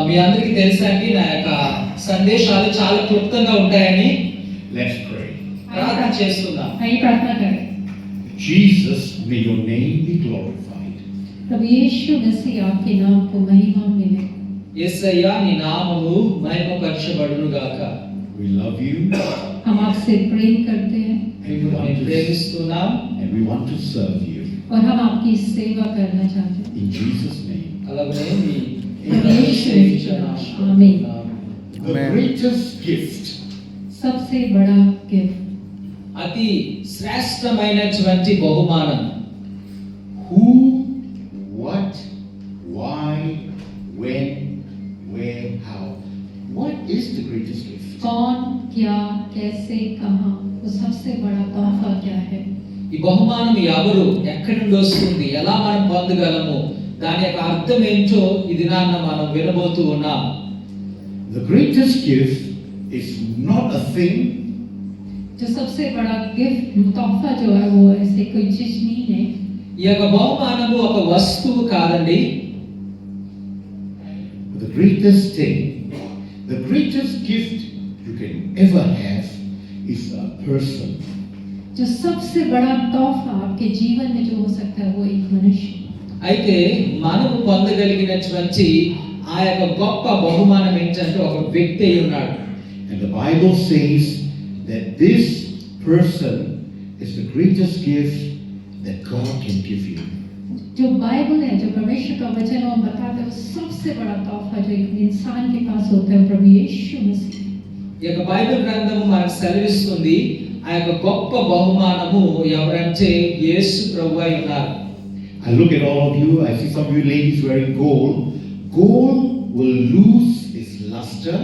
మీ అందరికీ తెలుసా అండి నా యొక్క సందేశాలు చాలా క్లుప్తంగా ఉంటాయని. Let's pray. ప్రార్థన చేస్తున్నాం. आइए प्रार्थना करें। Jesus, may your name be glorified. प्रभु यीशु मसीह आपके नाम को महिमा मिले। యేసయ్యా నీ నామము మహిమపరచబడును గాక. We love you हम आपसे प्रेम करते हैं మిమ్మల్ని ప్రేమిస్తున్నాం and we want to serve you. और हम आपकी सेवा करना चाहते हैं। In Jesus' name. అలాగనే మీ आमीन। The greatest gift सबसे बड़ा गिफ्ट, అతి శ్రేష్టమైనటువంటి బహుమానం. who, what, why, when, where, how. What is the greatest gift? कौन, क्या, कैसे, कहाँ, वो सबसे बड़ा तोहफा क्या है? ఈ బహుమానం ఎవరు, ఎక్కడి నుండి వస్తుంది, ఎలా మనం పొందగలము, దాని యొక్క అర్థం ఏంటో ఈ దినాన మనం వినబోతూ ఉన్నాం. The greatest gift is not a thing, जो सबसे बड़ा गिफ्ट तोहफा जो है वो ऐसे कोई चीज नहीं है। ఈ యొక్క బహుమానము ఒక వస్తువు కాదండి. the greatest thing, the greatest gift you can ever have is a person. जो सबसे बड़ा तोहफा आपके जीवन में जो हो सकता है वो एक मनुष्य। అయితే మనము పొందగలిగినటువంటి ఆ యొక్క గొప్ప బహుమానం ఏంటంటే ఒక వ్యక్తి అయి ఉన్నాడు. And the Bible says that this person is the greatest gift that God can give you. जो बाइबल है, जो परमेश्वर का वचन है, वो बताता है वो सबसे बड़ा तोहफा जो एक इंसान के पास होता है प्रभु यीशु मसीह। ఈ యొక్క బైబిల్ గ్రంథము మనకు సెలవిస్తుంది ఆ యొక్క గొప్ప బహుమానము ఎవరంటే యేసు ప్రభువు అయి ఉన్నారు. I look at all of you, I see some of you ladies wearing gold. Gold will lose its luster.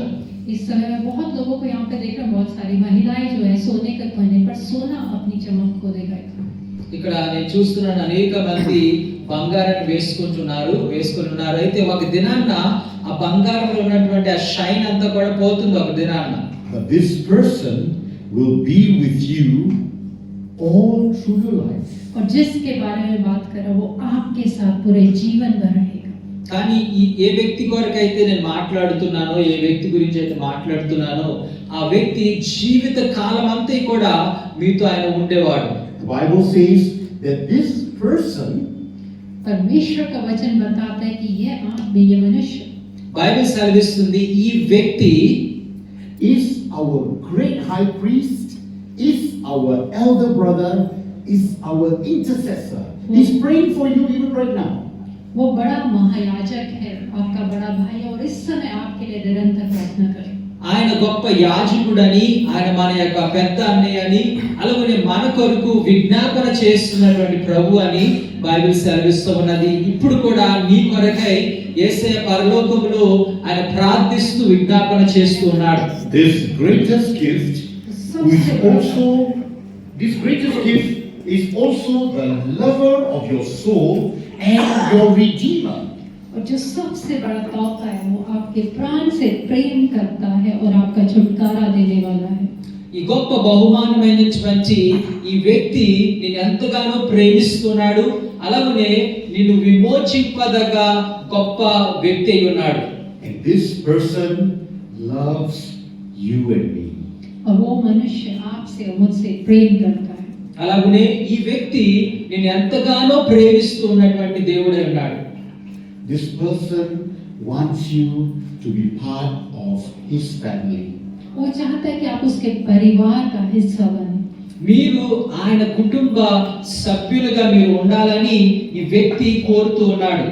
इस समय में बहुत लोगों को यहाँ पे देख रहे हैं, बहुत सारी महिलाएं जो है सोने के पहने पर सोना अपनी चमक खो देगा। ఇక్కడ నేను చూస్తున్నాను అనేక మంది బంగారాన్ని వేసుకుంటున్నారు. అయితే ఒక దినాన్న ఆ బంగారంలో ఉన్నటువంటి ఆ షైన్ అంతా కూడా పోతుంది ఒక దినాన్న. But this person will be with you all through your life. और जिसके बारे में बात कर रहा हूँ वो आपके साथ पूरे जीवन भर रहेगा। కానీ ఏ వ్యక్తి కొరకైతే నేను మాట్లాడుతున్నానో, ఏ వ్యక్తి గురించి అయితే మాట్లాడుతున్నానో ఆ వ్యక్తి జీవిత కాలం అంతా కూడా మీతో ఆయన ఉండేవాడు. The Bible says that this person, परमेश्वर का वचन बताता है कि ये आदमी, ये मनुष्य, బైబిల్ సెలవిస్తుంది ఈ వ్యక్తి is our great high priest, is our elder brother, is our intercessor. He's praying for you even right now. वो बड़ा महायाजक है, आपका बड़ा भाई है, और इस समय आपके लिए निरंतर प्रार्थना करे। ఆయన గొప్ప యాజకుడని, ఆయన మన యొక్క పెద్ద అన్నయ్య అని, అలాగే మన కొరకు విజ్ఞాపన చేస్తున్నటువంటి ప్రభు అని బైబిల్ సెలవిస్తూ ఉన్నది. ఇప్పుడు కూడా నీ కొరకై యేసయ్య పరలోకములో ఆయన ప్రార్థిస్తూ విజ్ఞాపన చేస్తూ ఉన్నాడు. This greatest gift is also the lover of your soul and your redeemer. और जो सबसे बड़ा तोहफा है वो आपके प्राण से प्रेम करता है और आपका छुटकारा देने वाला है। ఈ గొప్ప బహుమానమైనటువంటి ఈ వ్యక్తి నిన్ను ఎంతగానో ప్రేమిస్తున్నాడు, అలాగే నిన్ను విమోచింపదగ గొప్ప వ్యక్తి అయి ఉన్నాడు. And this person loves you and me. और वो मनुष्य आपसे और मुझसे प्रेम करता है। అలాగే ఈ వ్యక్తి నిన్ను ఎంతగానో ప్రేమిస్తున్నటువంటి దేవుడై ఉన్నాడు. This person wants you to be part of his family. वो चाहता है कि आप उसके परिवार का हिस्सा बने। మీరు ఆయన కుటుంబ సభ్యులుగా మీరు ఉండాలని ఈ వ్యక్తి కోరుతూ ఉన్నాడు.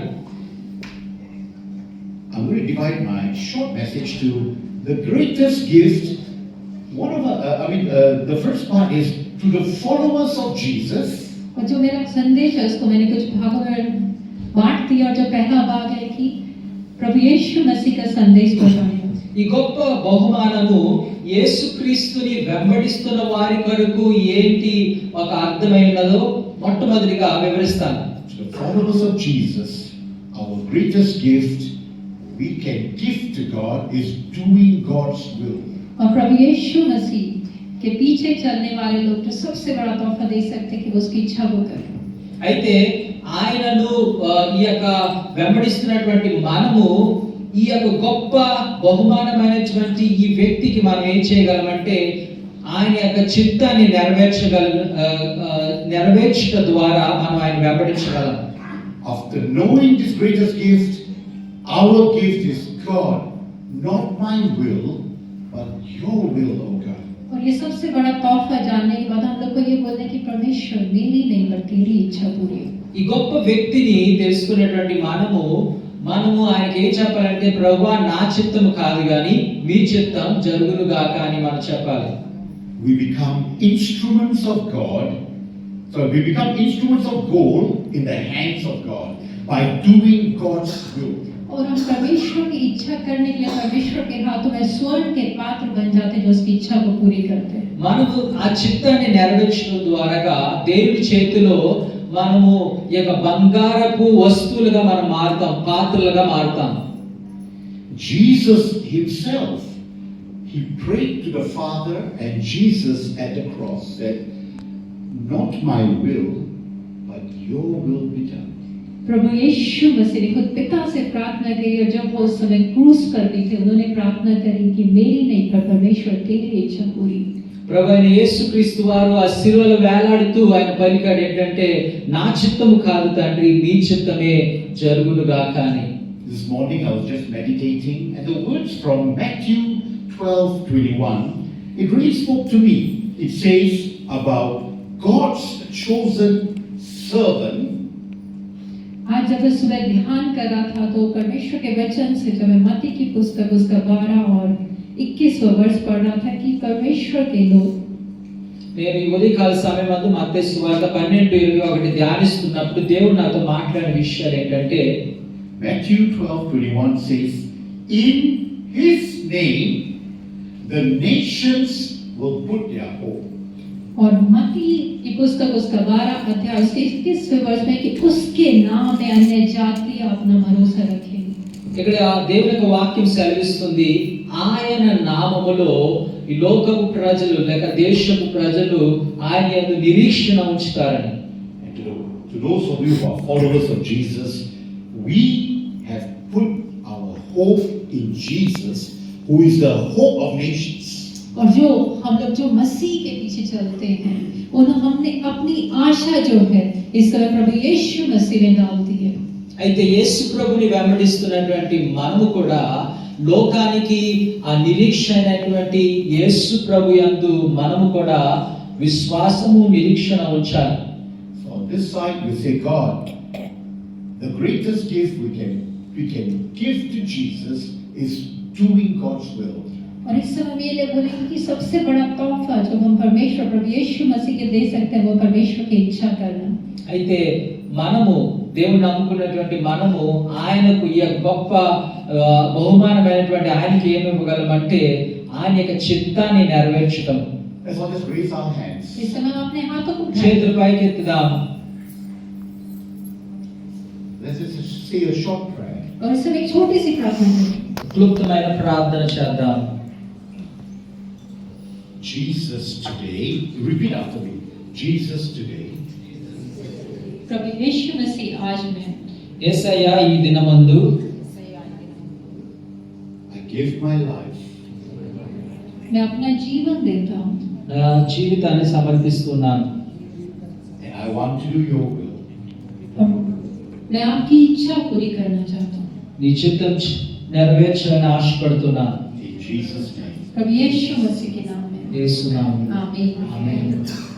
I'm going to divide my short message to the greatest gift. The first part is to the followers of Jesus. और जो मेरा संदेश है उसको मैंने कुछ भागों में बांट दिया, और जो पहला भाग है कि प्रभु यीशु मसीह का संदेश बताने। ఈ గొప్ప బహుమానము యేసుక్రీస్తుని వెంబడిస్తున్న వారి కొరకు ఏంటి ఒక అర్థమైనదో మొట్టమొదటిగా వివరిస్తాను. To the followers of Jesus, our greatest gift we can give to God is doing God's will. और प्रभु यीशु मसीह के पीछे चलने वाले लोग जो सबसे बड़ा तोहफा दे सकते हैं कि वो उसकी इच्छा को करें। అయితే ఆయనను ఈ యొక్క వెంబడిస్తున్నటువంటి మనము ఈ యొక్క గొప్ప బహుమానమైనటువంటి ఈ వ్యక్తికి మనం ఏం చేయగలమంటే ఆయన యొక్క చిత్తాన్ని నెరవేర్చడం ద్వారా మనం ఆయన వెంబడించగలం. After knowing this greatest gift, our gift is God, not my will, but your will, O God. और ये सबसे बड़ा तोहफा जानने के बाद हम लोग को ये बोलने की परमेश्वर मेरी नहीं पर तेरी इच्छा पूरी. ఈ గొప్ప వ్యక్తిని తెలుసుకునేటువంటి మనము ఆయనకి ఏం చెప్పాలంటే ప్రభువా నా చిత్తము కాదు గాని మీ చిత్తం జరుగును గాక అని మనం చెప్పాలి. We become instruments of God. So we become instruments of gold in the hands of God by doing God's will. और हम परमेश्वर की इच्छा करने के लिए परमेश्वर के हाथों में स्वर्ण के पात्र बन जाते हैं जो उसकी इच्छा को पूरी करते हैं. మనము ఆ చిత్తాన్ని నెరవేర్చడం ద్వారా దేవుని చేతిలో మనము ఈ యొక్క బంగారపు వస్తువులుగా మనం మారుతాం, పాత్రలుగా మారుతాం. Jesus himself, he prayed to the Father, and Jesus at the cross said, "Not my will, but your will be done." प्रभु यीशु मसीह ने खुद पिता से प्रार्थना करी और जब वो उस समय क्रूस पर भी थे उन्होंने प्रार्थना करी कि मेरी नहीं पर परमेश्वर तेरी इच्छा पूरी. ప్రభు అయిన యేసుక్రీస్తు వారు ఆ శిలువలో వేలాడుతూ ఆయన పలికాడు ఏంటంటే నా చిత్తము కాదు తండ్రి మీ చిత్తమే జరుగును గాక అని. This morning I was just meditating, and the words from Matthew 12:21, it really spoke to me. It says about God's chosen servant. आज जब मैं सुबह ध्यान कर रहा था तो परमेश्वर के वचन से जब मैं मत्ती की पुस्तक उसका 12 और 21वां वर्ष पढ़ रहा था कि परमेश्वर के लोग. నేను ఈ ఉదయకాల సమయమందు మత్తయి సువార్త 12:21 ధ్యానిస్తున్నప్పుడు దేవుడు నాతో మాట్లాడిన విషయాలు ఏంటంటే Matthew 12:21 says, "In his name the nations will put their hope." और मत्ती की पुस्तक उसका 12 अध्याय उसके 21वें वर्ष में कि उसके नाम में अन्य जातियां अपना भरोसा रखेंगी. ఇక్కడ దేవుని యొక్క వాక్యం సెలవిస్తుంది ఆయన నామములో ఈ లోకపు ప్రజలు లేక దేశపు ప్రజలు ఆయన యందు నిరీక్షణ ఉంచుతారని. And to those of you who are followers of Jesus, we have put our hope in Jesus, who is the hope of nations. और जो हम लोग जो मसीह के पीछे चलते हैं हमने अपनी आशा जो है इस तरह प्रभु यीशु मसीह में डाल दी है. అయితే యేసు ప్రభుని వెంబడిస్తున్నటువంటి మనము కూడా లోకానికి ఆ నిరీక్షణ అయినటువంటి యేసు ప్రభు యందు మనము కూడా విశ్వాసము నిరీక్షణ ఉంచాలి. So on this side we say, God, the greatest gift we can give to Jesus is doing God's will. और इस समय ये लोग बोलेंगे कि सबसे बड़ा तोहफा जो हम परमेश्वर प्रभु यीशु मसीह के दे सकते हैं वो परमेश्वर की इच्छा करना. అయితే మనము దేవుని నమ్ముకున్నటువంటి మనము ఆయనకు ఈ గొప్ప బహుమానమైనటువంటి ఆయనకి ఏమి ఇవ్వగలమంటే ఆయన యొక్క చిత్తాన్ని నెరవేర్చడం. Let's all just raise our hands. इस समय हम अपने हाथों को उठाएं. చేతులు పైకెత్తుదాం. Let's just say a short prayer. और इस समय एक छोटी सी प्रार्थना करें. క్లుప్తమైన ప్రార్థన చేద్దాం. Jesus today, repeat after me. Jesus today, प्रभु यीशु मसीह आज मैं యేసయ్యా ఈ దినమందు I give my life. मैं अपना जीवन देता हूँ నా జీవితాన్ని సమర్పిస్తున్నాను. And I want to do your will. और मैं आपकी इच्छा पूरी करना चाहता हूँ. నీ చిత్తం నెరవేర్చాలని ఆశపడుతున్నాను. In Jesus' name. प्रभु यीशु मसीह के नाम में యేసు నామములో. आमीन. ఆమేన్.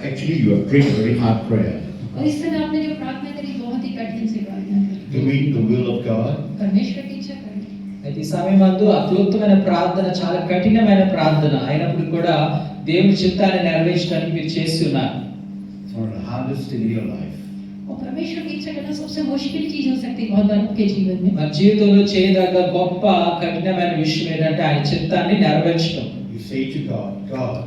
Actually, you have prayed a very hard prayer. और इस समय आपने जो प्रार्थना करी बहुत ही कठिन से प्रार्थना करी. Doing the will of God. परमेश्वर की इच्छा करें. అయితే ఈ సమయమందు అక్లుప్తమైన ప్రార్థన చాలా కఠినమైన ప్రార్థన అయినప్పుడు కూడా దేవుని చిత్తాన్ని నెరవేర్చడానికి మీరు చేసి ఉన్నారు. It's one of the hardest things in your life. और परमेश्वर की इच्छा करना सबसे मुश्किल चीज हो सकती है बहुत बार आपके जीवन में. మన జీవితంలో చేయదగ్గ గొప్ప కఠినమైన విషయం ఏంటంటే ఆయన చిత్తాన్ని నెరవేర్చడం. You say to God, God,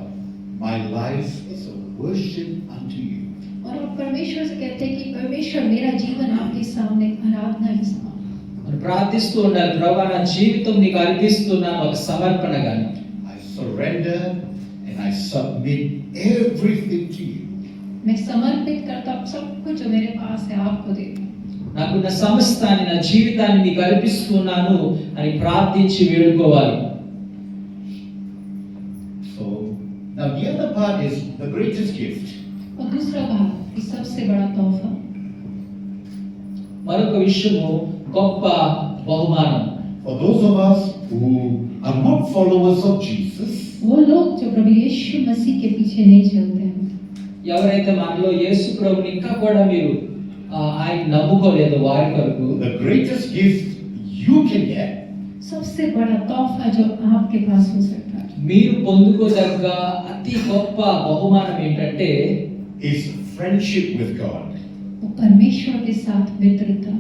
my life is a worship unto you. और आप परमेश्वर से कहते हैं कि परमेश्वर मेरा जीवन आपके सामने आराधना के समान. మనం ప్రార్థిస్తూ ఉండాలి ప్రభువా నా జీవితం నీకు అర్పిస్తున్నాను ఒక సమర్పణగాని. I surrender and I submit everything to you. मैं समर्पित करता हूँ सब कुछ जो मेरे पास है आपको देता हूँ. నాకున్న సమస్తాన్ని నా జీవితాన్ని నీకు అర్పిస్తున్నాను అని ప్రార్థించి వేడుకోవాలి. So now the other part is the greatest gift. और दूसरा भाग ये सबसे बड़ा तोहफा. మరొక విషయము గొప్ప బహుమానం. For those of us who are not followers of Jesus, वो लोग जो प्रभु यीशु मसीह के पीछे नहीं चलते हैं, ఎవరైతే మనలో యేసు ప్రభుని ఇంకా కూడా మీరు ఆయన నమ్ముకోలేదు వారి కొరకు the greatest gift you can get सबसे बड़ा तोहफा जो आपके पास हो सकता है మీరు పొందుకోదగ్గ అతి గొప్ప బహుమానం ఏంటంటే is friendship with God. वो परमेश्वर के साथ मित्रता.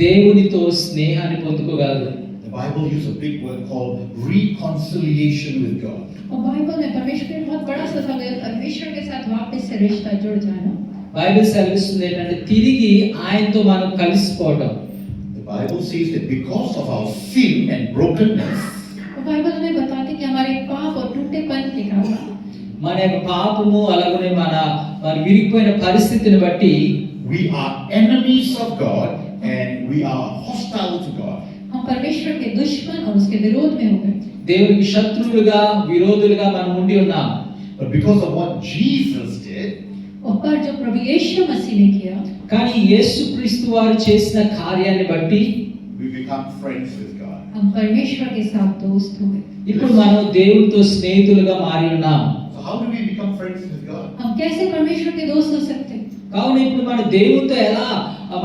దేవునితో స్నేహాన్ని పొందుకోగలరు. The Bible uses a big word called reconciliation with God. और बाइबल में परमेश्वर ने बहुत बड़ा सा शब्द है, परमेश्वर के साथ वापस से रिश्ता जुड़ जाना. బైబిల్ సెలవిస్తుంది ఏంటంటే తిరిగి ఆయనతో మనం కలిసిపోవడం. The Bible says that because of our sin and brokenness, और बाइबल हमें बताती है कि हमारे पाप और टूटेपन के कारण మన యొక్క పాపము అలాగనే మన విరిగిపోయిన పరిస్థితిని బట్టి we are enemies of God and we are hostile to God. हम परमेश्वर के दुश्मन और उसके विरोध में हो गए. దేవునికి శత్రువులుగా విరోధులుగా మనం ఉండి ఉన్నాం. But because of what Jesus did, और पर जो प्रभु यीशु मसीह ने किया, కానీ యేసుక్రీస్తు వారు చేసిన కార్యాన్ని బట్టి we become friends with God. हम परमेश्वर के साथ दोस्त हो गए. ఇప్పుడు మనం దేవునితో స్నేహితులుగా మారి ఉన్నాం. So how do we become friends with God? हम कैसे परमेश्वर के दोस्त हो सकते हैं? కావున ఇప్పుడు మన దేవునితో ఎలా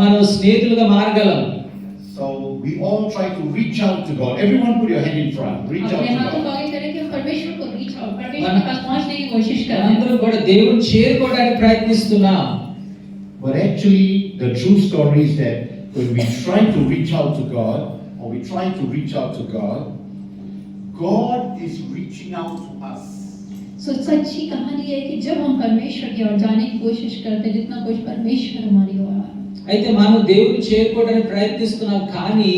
మనం స్నేహితులుగా మారగలం? So we all try to reach out to God. Everyone put your hand in front. Reach out अपने to हाथों को God. आगे करें कि हम परमेश्वर को रीच आउट, परमेश्वर के पास पहुंचने की कोशिश कर रहे हैं. అందరూ కూడా దేవుని చేరుకోవడానికి ప్రయత్నిస్తున్నాం. But actually, the true story is that when we try to reach out to God, or we try to reach out to God, God is reaching out to us. सो सच्ची कहानी है कि जब हम परमेश्वर की ओर जाने की कोशिश करते हैं, जितना कुछ परमेश्वर हमारी ओर आ रहा है. అయితే మనం దేవుని చేరుకోవడానికి ప్రయత్నిస్తున్నాం కానీ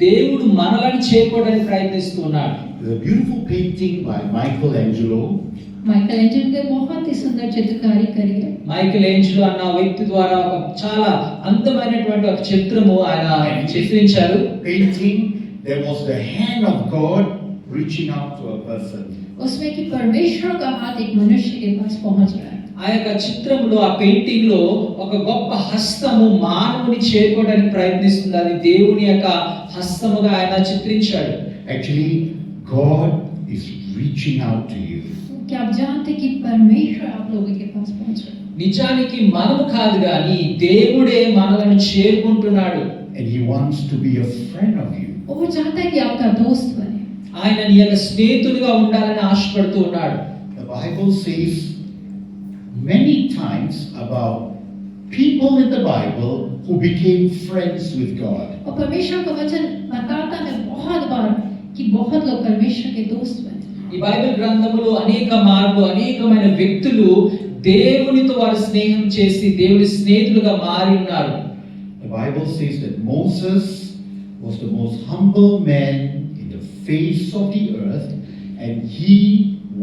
దేవుడు మనల్ని చేరుకోవడానికి ప్రయత్నిస్తున్నాడు. There's a beautiful painting by Michelangelo. Michael Angelo ने बहुत ही सुंदर चित्रकारी करी है. మైకేల్ ఏంజెలో అన్న వ్యక్తి ద్వారా ఒక చాలా అందమైనటువంటి ఒక చిత్రము ఆయన చిత్రించారు. Painting, there was the hand of God reaching out to a person. उसमें कि परमेश्वर का हाथ एक मनुष्य के पास पहुंच रहा है. ఆ యొక్క చిత్రంలో ఆ పెయింటింగ్ లో ఒక గొప్ప హస్తము మానవుని చేరుకోవడానికి ప్రయత్నిస్తుంది. అది దేవుని యొక్క హస్తముగా ఆయన చిత్రించాడు. Actually, God is reaching out to you. क्या आप जानते कि परमेश्वर आप लोगों के पास पहुंच रहा है? నిజానికి మనము కాదు కానీ దేవుడే మనల్ని చేరుకుంటున్నాడు. And He wants to be a friend of you. और वो चाहता है कि आपका दोस्त बने. ఆయన నీ యొక్క స్నేహితుడిగా ఉండాలని ఆశపడుతూ ఉన్నాడు. The Bible says many times about people in the Bible who became friends with God. और परमेश्वर का वचन बताता है बहुत बार कि बहुत लोग परमेश्वर के दोस्त बने. ఈ బైబిల్ గ్రంథములో అనేకమైన వ్యక్తులు దేవునితో వారు స్నేహం చేసి దేవుని స్నేహితులుగా మారి ఉన్నారు. The Bible says that Moses was the most humble man in the face of the earth, and he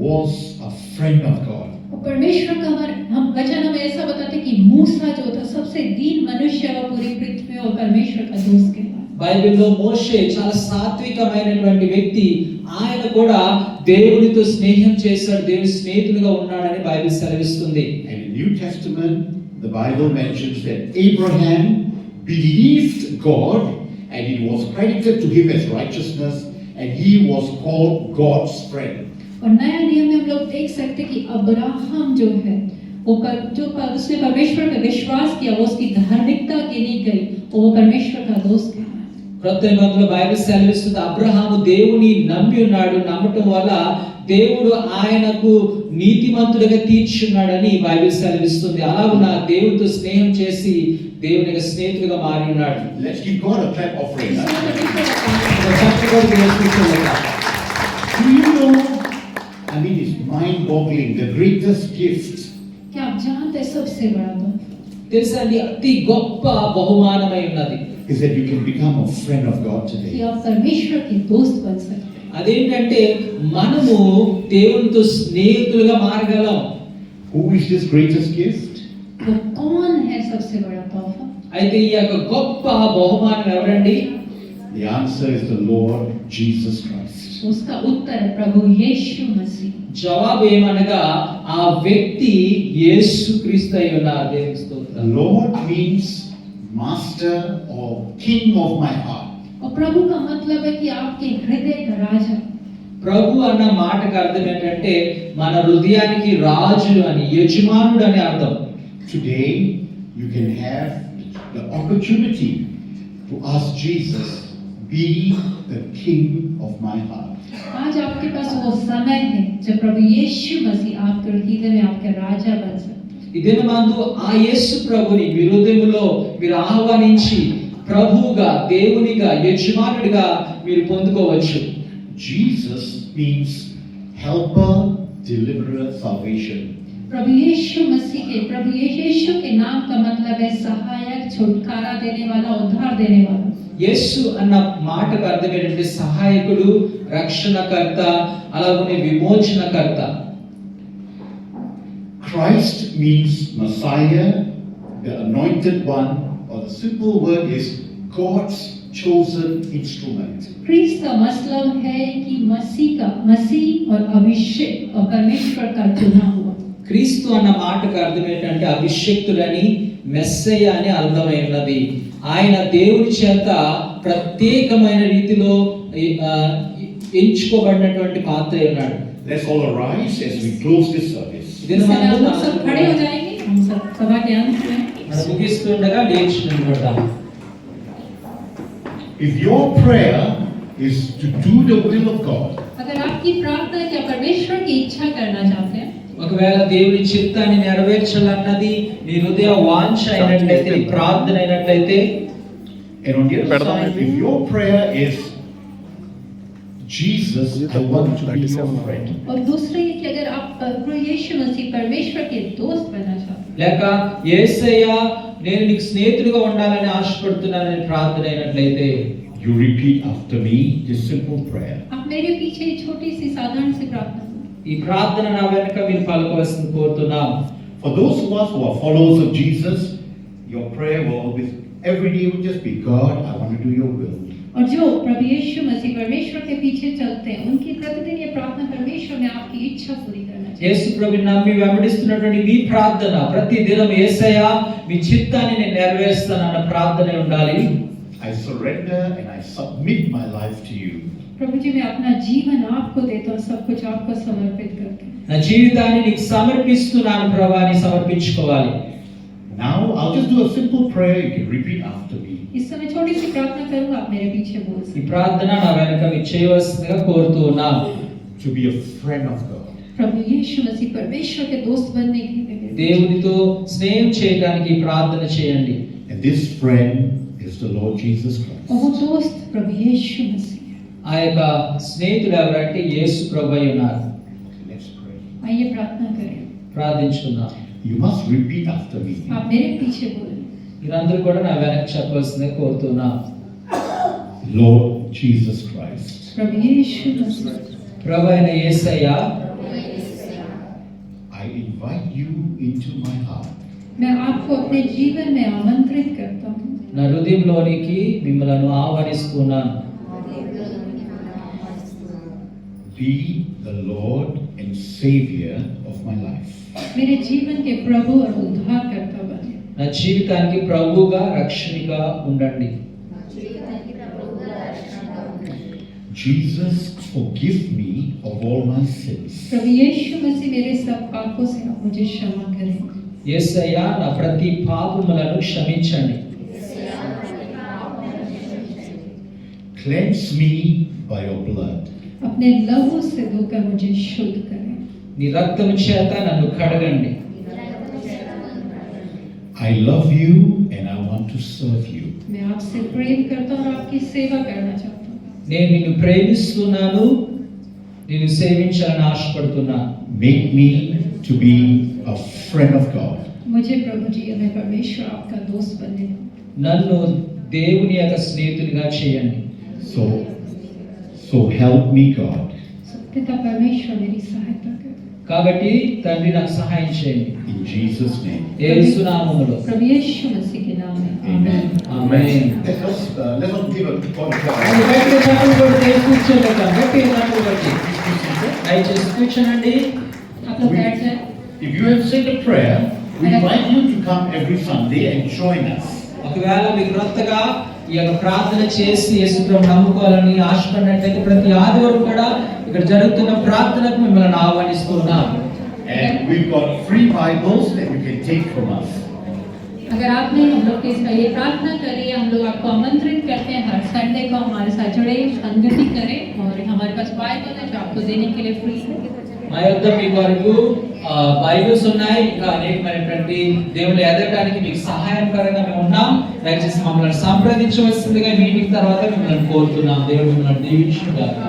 was a friend of God. और परमेश्वर का हम वचन हमें ऐसा बताते हैं कि मूसा जो था सबसे दीन मनुष्य वो पूरी पृथ्वी में और परमेश्वर का दोस्त कहलाता. బైబిల్లో మోషే చాలా సాత్వికమైనటువంటి వ్యక్తి. ఆయన కూడా దేవునితో స్నేహం చేశాడు, దేవుని స్నేహితులుగా ఉన్నాడని బైబిల్ సెలవిస్తుంది. And in New Testament, the Bible mentions that Abraham believed God, and it was credited to him as righteousness, and he was called God's friend. और नया नियम में हम लोग देख सकते हैं कि अब्राहम जो है उसने परमेश्वर पे विश्वास किया, वो उसकी धार्मिकता गिनी गई और वो परमेश्वर का दोस्त कहलाया. క్రొత్త నిబంధనలో బైబిల్ సెలవిస్తుంది అబ్రహాము దేవుని నమ్మి ఉన్నాడు, నమ్మటం వల్ల దేవుడు ఆయనకు నీతిమంతుడిగా తీర్చున్నాడని బైబిల్ సెలవిస్తుంది. అలాగున దేవునితో స్నేహం చేసి దేవుని యొక్క స్నేహితుడిగా మారి ఉన్నాడు. Let's give God a clap offering. Do you know? I mean, it's mind-boggling. The greatest gift क्या आप जानते हैं सबसे बड़ा तोहफा తెలుసా అండి, అతి గొప్ప బహుమానమై ఉన్నది is that you can become a friend of God कि today. आप परमेश्वर के दोस्त बन सकते हैं. అదేంటంటే మనము దేవునితో స్నేహితులుగా మారగలం. Who is this greatest gift? वो कौन है सबसे बड़ा तोहफा? అయితే ఈ యొక్క గొప్ప బహుమానం ఎవరండి? The answer is the Lord Jesus Christ. उसका उत्तर प्रभु यीशु मसीह। జవాబు ఏమనగా ఆ వ్యక్తి యేసుక్రీస్తు అయి ఉన్నారు. దేవునికి స్తోత్రం. The Lord means master or king of my heart. और प्रभु का मतलब है कि आपके हृदय का राजा। ప్రభు అన్న మాటకు అర్థం ఏంటంటే మన హృదయానికి రాజు అని, యజమానుడు అని అర్థం. Today you can have the opportunity to ask Jesus, be the king of my heart. आज आपके पास वो समय है जब प्रभु यीशु मसीह आपके हृदय में आपके राजा बन सकते हैं। ఇదే మందు ఆ యేసు ప్రభుని మీ హృదయములో మీరు ఆహ్వానించి ప్రభువుగా, దేవునిగా, యజమానుడిగా మీరు పొందుకోవచ్చు. Jesus means helper, deliverer, salvation. प्रभु यीशु के नाम का मतलब है सहायक, छुटकारा देने वाला, उद्धार देने वाला। యేసు అన్న మాటకు అర్థం ఏంటంటే సహాయకుడు, రక్షణకర్త, అలాగే విమోచనకర్త. Christ means Messiah, the anointed one, or the simple word is God's chosen instrument. क्रिस्त का मतलब है कि मसीह और अभिषेक और परमेश्वर का चुना हुआ। క్రీస్తు అన్న మాటకు అర్థం ఏంటంటే అభిషేక్తుడని, మెస్సయ్య అని అర్థమై ఉన్నది. ఆయన దేవుని చేత ప్రత్యేకమైన రీతిలో ఎంచుకోబడినటువంటి పాత్ర ఉన్నాడు. Let's all arise as we close this service. हम सब खड़े हो जाएंगे, हम सब सभा के अंत में మనం ముగిస్తుండగా లేచి నిలబడదాం. If your prayer is to do the will of God, अगर आपकी प्रार्थना क्या परमेश्वर की इच्छा करना चाहते हैं, ఒకవేళ దేవుని చిత్తాన్ని నెరవేర్చాలన్నది నీ హృదయ వాంఛ అయినట్లయితే, నీ ప్రార్థన అయినట్లయితే, and on the other side, if your prayer is Jesus, I want to be your friend. और दूसरा ये कि अगर आप प्रभु यीशु मसीह परमेश्वर के दोस्त बनना चाहते हैं, లేక యేసయ్య నేను నీకు స్నేహితుడిగా ఉండాలని ఆశపడుతున్నానని ప్రార్థన అయినట్లయితే, You repeat after me this simple prayer. आप मेरे पीछे एक छोटी सी साधारण सी प्रार्थना करें। ఈ ప్రార్థన నా వెనుక మీరు పలకవలసింది కోరుతున్నాం. For those of us who are followers of Jesus, your prayer will always, every day will just be, God, I want to do your will. और जो प्रभु यीशु मसीह परमेश्वर के पीछे चलते हैं, उनकी प्रतिदिन ये प्रार्थना परमेश्वर में आपकी इच्छा पूरी करना चाहिए। యేసు ప్రభువుని నమ్మి వెంబడిస్తున్నటువంటి మీ ప్రార్థన ప్రతి దినం యేసయ్య మీ చిత్తాన్ని నేను నెరవేరుస్తానన్న ప్రార్థన ఉండాలి. I surrender and I submit my life to you. प्रभु जी, मैं अपना जीवन आपको देता हूँ, सब कुछ आपको समर्पित करके। నా జీవితాన్ని నీకు సమర్పిస్తున్నాను ప్రభువా అని సమర్పించుకోవాలి. Now I'll just do a simple prayer. You can repeat after me. इस समय छोटी सी प्रार्थना करूँगा, आप मेरे पीछे बोल ఈ सकते ప్రార్థన నా వెనుక మీరు చేయవలసిందిగా కోరుతూ ఉన్నాను. To be a friend of God. हैं। प्रभु यीशु मसीह परमेश्वर के दोस्त बनने के लिए मेरे దేవునితో స్నేహం చేయడానికి ఈ ప్రార్థన చేయండి. And this friend is the Lord Jesus Christ. और वो दोस्त प्रभु यीशु मसीह है। ఆ యొక్క స్నేహితుడు ఎవరంటే యేసు ప్రభువై ఉన్నారు. Let's pray. आइए प्रार्थना करें, ప్రార్థించుకుందాం. You must repeat after me. आप मेरे पीछे बोलें। మీరందరూ కూడా నా వెనక చెప్పవలసిందిగా కోరుతున్నాను. Lord Jesus Christ, प्रभु यीशु मसीह, ప్రభు అయిన యేసయ్య, I invite you into my heart. मैं आपको अपने जीवन में आमंत्रित करता हूँ। నా హృదయంలోనికి మిమ్మల్ని ఆహ్వానిస్తున్నాను. Be the Lord and Savior of my life. मेरे जीवन के प्रभु और उद्धारकर्ता बने। నా జీవితానికి ప్రభువుగా, రక్షణగా ఉండండి. Jesus, forgive me of all my sins. प्रभु यीशु मसीह, मेरे सब पापों से आप मुझे क्षमा करें। యేసయ్య, నా ప్రతి పాపములను క్షమించండి. Cleanse me by your blood. अपने लहू से धोकर मुझे शुद्ध करें। నీ రక్తము చేత నన్ను కడగండి. I love you and I want to serve you. मैं आपसे प्रेम करता हूँ और आपकी सेवा करना चाहता हूँ। నేను నిన్ను ప్రేమిస్తున్నాను, నిన్ను సేవించాలని ఆశపడుతున్నాను. Make me to be a friend of God. मुझे प्रभु जी, मैं परमेश्वर आपका दोस्त बनने दूँ। నన్ను దేవుని యొక్క స్నేహితునిగా చేయండి. So help me, God. पिता परमेश्वर मेरी सहायता करें। కాబట్టి తండ్రి నాకు సహాయం చేయండి. In Jesus' name. యేసు నామములో प्रभु यीशु मसीह के नाम में Amen. Amen. Let us give a God అది గట్టిగా చప్పట్లు కొడితే కూర్చోలేక గట్టిగా చప్పట్లు కొట్టి దయచేసి కూర్చోనండి. आप लोग बैठ जाएं। If you have said a prayer, we invite you to come every Sunday and join us. ఒకవేళ మీకు క్రొత్తగా ఈ యొక్క ప్రార్థన చేసి యేసు ప్రభువుని నమ్ముకోవాలని ఆశపడినట్లయితే ప్రతి ఆదివారం కూడా ఇక్కడ జరుగుతున్న ప్రార్థనకు మిమ్మల్ని ఆహ్వానిస్తున్నాం. And we've got free Bibles that you can take from us. अगर आपने हम लोग के इसका ये प्रार्थना करी, हम लोग आपको आमंत्रित करते हैं हर संडे को हमारे साथ जुड़े, संगति करें और हमारे पास बाइबल है जो आपको देने के लिए फ्री है। మా యొద్ద మీ కొరకు బైబిల్స్ ఉన్నాయి, ఇంకా అనేకమైనటువంటి దేవుళ్ళు ఎదగడానికి మీకు సహాయకరంగా మేము ఉన్నాం. దయచేసి మమ్మల్ని సంప్రదించవలసిందిగా మీటింగ్ తర్వాత మిమ్మల్ని కోరుతున్నాం. దేవుడు మిమ్మల్ని దీవించుగాక.